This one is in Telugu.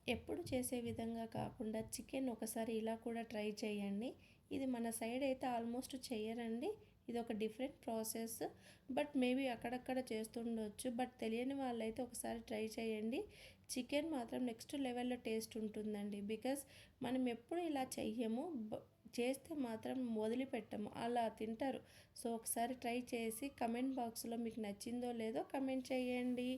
ఎప్పుడు చేసే విధంగా కాకుండా చికెన్ ఒకసారి ఇలా కూడా ట్రై చేయండి. ఇది మన సైడ్ అయితే ఆల్మోస్ట్ చెయ్యరండి. ఇది ఒక డిఫరెంట్ ప్రాసెస్. బట్ మేబీ అక్కడక్కడ చేస్తుండొచ్చు. బట్ తెలియని వాళ్ళైతే ఒకసారి ట్రై చేయండి. చికెన్ మాత్రం నెక్స్ట్ లెవెల్లో టేస్ట్ ఉంటుందండి. బికాస్ మనం ఎప్పుడు ఇలా చెయ్యము. చేస్తే మాత్రం వదిలిపెట్టము, అలా తింటారు. సో ఒకసారి ట్రై చేసి కమెంట్ బాక్స్లో మీకు నచ్చిందో లేదో కమెంట్ చేయండి.